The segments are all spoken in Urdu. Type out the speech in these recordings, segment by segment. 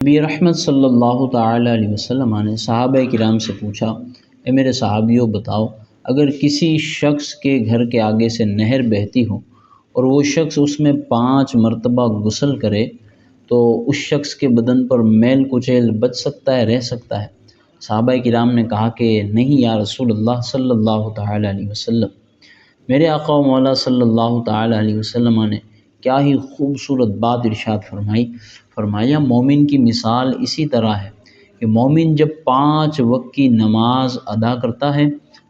نبی رحمت صلی اللہ تعالیٰ علیہ وسلم نے صحابہ کرام سے پوچھا، اے میرے صحابیوں بتاؤ، اگر کسی شخص کے گھر کے آگے سے نہر بہتی ہو اور وہ شخص اس میں 5 مرتبہ غسل کرے تو اس شخص کے بدن پر میل کچیل بچ سکتا ہے، رہ سکتا ہے؟ صحابہ کرام نے کہا کہ نہیں یا رسول اللہ صلی اللہ تعالیٰ علیہ وسلم۔ میرے آقا و مولا صلی اللہ تعالیٰ علیہ وسلم نے کیا ہی خوبصورت بات ارشاد فرمایا مومن کی مثال اسی طرح ہے کہ مومن جب 5 وقت کی نماز ادا کرتا ہے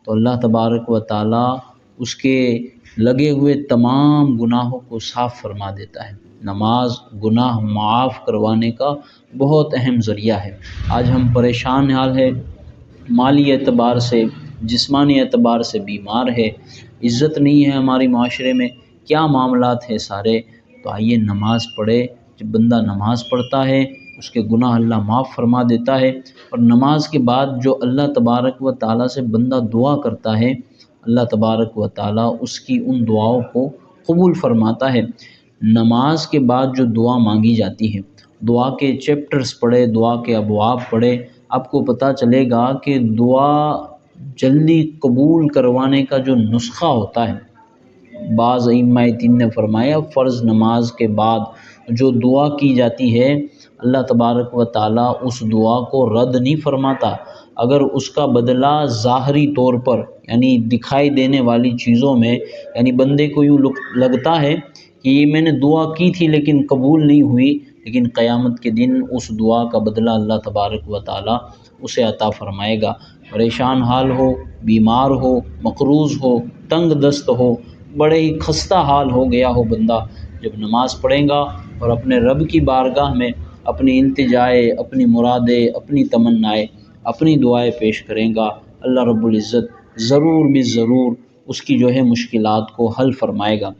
تو اللہ تبارک و تعالیٰ اس کے لگے ہوئے تمام گناہوں کو صاف فرما دیتا ہے۔ نماز گناہ معاف کروانے کا بہت اہم ذریعہ ہے۔ آج ہم پریشان حال ہے، مالی اعتبار سے، جسمانی اعتبار سے بیمار ہے، عزت نہیں ہے ہماری معاشرے میں، کیا معاملات ہیں سارے۔ تو آئیے نماز پڑھے، جب بندہ نماز پڑھتا ہے اس کے گناہ اللہ معاف فرما دیتا ہے، اور نماز کے بعد جو اللہ تبارک و تعالیٰ سے بندہ دعا کرتا ہے اللہ تبارک و تعالیٰ اس کی ان دعاؤں کو قبول فرماتا ہے۔ نماز کے بعد جو دعا مانگی جاتی ہے، دعا کے چیپٹرز پڑھے، دعا کے ابواب پڑھے، آپ کو پتہ چلے گا کہ دعا جلدی قبول کروانے کا جو نسخہ ہوتا ہے۔ بعض ائمہ دین نے فرمایا فرض نماز کے بعد جو دعا کی جاتی ہے اللہ تبارک و تعالیٰ اس دعا کو رد نہیں فرماتا، اگر اس کا بدلہ ظاہری طور پر یعنی دکھائی دینے والی چیزوں میں، یعنی بندے کو یوں لگتا ہے کہ یہ میں نے دعا کی تھی لیکن قبول نہیں ہوئی، لیکن قیامت کے دن اس دعا کا بدلہ اللہ تبارک و تعالیٰ اسے عطا فرمائے گا۔ پریشان حال ہو، بیمار ہو، مقروض ہو، تنگ دست ہو، بڑے ہی خستہ حال ہو گیا ہو بندہ، جب نماز پڑھے گا اور اپنے رب کی بارگاہ میں اپنی التجائے، اپنی مرادیں، اپنی تمنائیں، اپنی دعائیں پیش کرے گا، اللہ رب العزت ضرور بھی ضرور اس کی جو ہے مشکلات کو حل فرمائے گا۔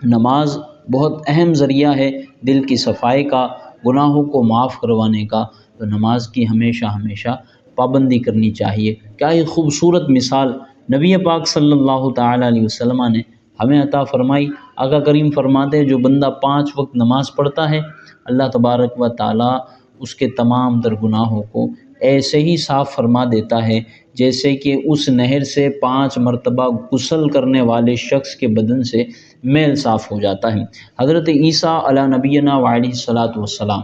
نماز بہت اہم ذریعہ ہے دل کی صفائی کا، گناہوں کو معاف کروانے کا، تو نماز کی ہمیشہ ہمیشہ پابندی کرنی چاہیے۔ کیا ہی خوبصورت مثال نبی پاک صلی اللہ تعالیٰ علیہ وسلم نے ہمیں عطا فرمائی۔ آقا کریم فرماتے ہیں جو بندہ 5 وقت نماز پڑھتا ہے اللہ تبارک و تعالیٰ اس کے تمام در گناہوں کو ایسے ہی صاف فرما دیتا ہے جیسے کہ اس نہر سے 5 مرتبہ غسل کرنے والے شخص کے بدن سے میل صاف ہو جاتا ہے۔ حضرت عیسیٰ علی نبینا وعلیہ الصلاۃ والسلام،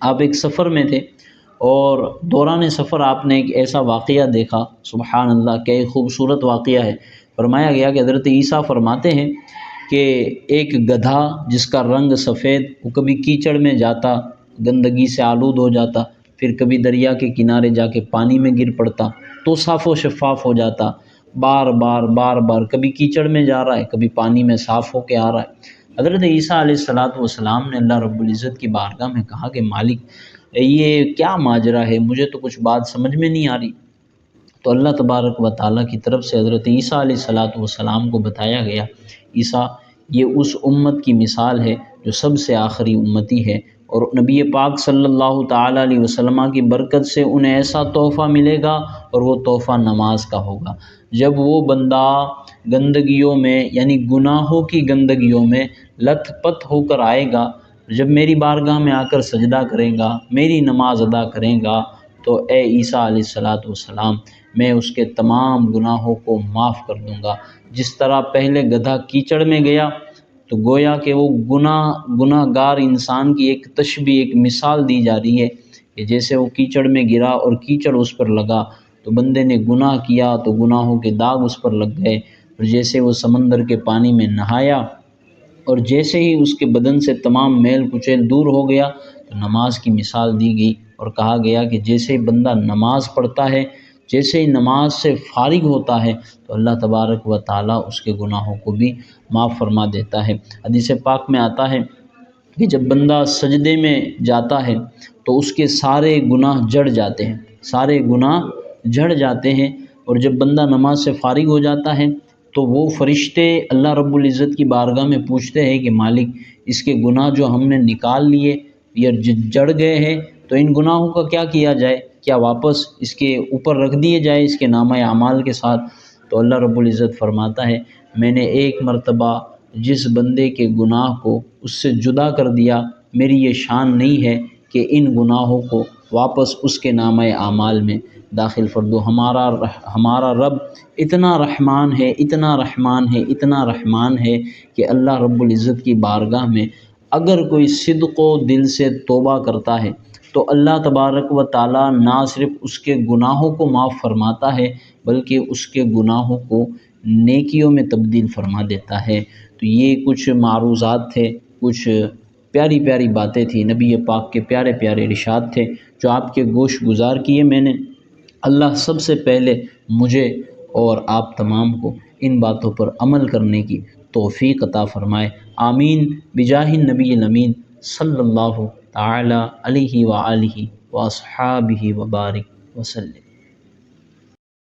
آپ ایک سفر میں تھے اور دوران سفر آپ نے ایک ایسا واقعہ دیکھا، سبحان اللہ کیا خوبصورت واقعہ ہے۔ فرمایا گیا کہ حضرت عیسیٰ فرماتے ہیں کہ ایک گدھا جس کا رنگ سفید، وہ کبھی کیچڑ میں جاتا، گندگی سے آلود ہو جاتا، پھر کبھی دریا کے کنارے جا کے پانی میں گر پڑتا تو صاف و شفاف ہو جاتا، بار بار کبھی کیچڑ میں جا رہا ہے، کبھی پانی میں صاف ہو کے آ رہا ہے۔ حضرت عیسیٰ علیہ الصلاۃ والسلام نے اللہ رب العزت کی بارگاہ میں کہا کہ مالک یہ کیا ماجرا ہے، مجھے تو کچھ بات سمجھ میں نہیں آ رہی۔ تو اللہ تبارک و تعالیٰ کی طرف سے حضرت عیسیٰ علیہ الصلاۃ والسلام کو بتایا گیا، عیسیٰ یہ اس امت کی مثال ہے جو سب سے آخری امتی ہے، اور نبی پاک صلی اللہ تعالیٰ علیہ وسلم کی برکت سے انہیں ایسا تحفہ ملے گا، اور وہ تحفہ نماز کا ہوگا۔ جب وہ بندہ گندگیوں میں یعنی گناہوں کی گندگیوں میں لت پت ہو کر آئے گا، جب میری بارگاہ میں آ کر سجدہ کرے گا، میری نماز ادا کرے گا، تو اے عیسیٰ علیہ الصلاۃ والسلام میں اس کے تمام گناہوں کو معاف کر دوں گا۔ جس طرح پہلے گدھا کیچڑ میں گیا تو گویا کہ وہ گناہ گار انسان کی ایک تشبیہ، ایک مثال دی جا رہی ہے کہ جیسے وہ کیچڑ میں گرا اور کیچڑ اس پر لگا تو بندے نے گناہ کیا تو گناہوں کے داغ اس پر لگ گئے، اور جیسے وہ سمندر کے پانی میں نہایا اور جیسے ہی اس کے بدن سے تمام میل کچیل دور ہو گیا تو نماز کی مثال دی گئی، اور کہا گیا کہ جیسے ہی بندہ نماز پڑھتا ہے، جیسے ہی نماز سے فارغ ہوتا ہے تو اللہ تبارک و تعالیٰ اس کے گناہوں کو بھی معاف فرما دیتا ہے۔ حدیث پاک میں آتا ہے کہ جب بندہ سجدے میں جاتا ہے تو اس کے سارے گناہ جڑ جاتے ہیں، سارے گناہ جھڑ جاتے ہیں، اور جب بندہ نماز سے فارغ ہو جاتا ہے تو وہ فرشتے اللہ رب العزت کی بارگاہ میں پوچھتے ہیں کہ مالک اس کے گناہ جو ہم نے نکال لیے یا جڑ گئے ہیں تو ان گناہوں کا کیا کیا جائے، کیا واپس اس کے اوپر رکھ دیے جائے اس کے نامہ اعمال کے ساتھ؟ تو اللہ رب العزت فرماتا ہے میں نے ایک مرتبہ جس بندے کے گناہ کو اس سے جدا کر دیا، میری یہ شان نہیں ہے کہ ان گناہوں کو واپس اس کے نامہ اعمال میں داخل فردو۔ ہمارا رب اتنا رحمان ہے، اتنا رحمان ہے، اتنا رحمان ہے کہ اللہ رب العزت کی بارگاہ میں اگر کوئی صدق و دل سے توبہ کرتا ہے تو اللہ تبارک و تعالیٰ نہ صرف اس کے گناہوں کو معاف فرماتا ہے بلکہ اس کے گناہوں کو نیکیوں میں تبدیل فرما دیتا ہے۔ تو یہ کچھ معروضات تھے، کچھ پیاری پیاری باتیں تھیں، نبی پاک کے پیارے پیارے ارشاد تھے جو آپ کے گوش گزار کیے میں نے۔ اللہ سب سے پہلے مجھے اور آپ تمام کو ان باتوں پر عمل کرنے کی توفیق عطا فرمائے، آمین بجاہ النبی الامین صلی اللہ تعالی علیہ وآلہ واصحابہ وبارک وسلم۔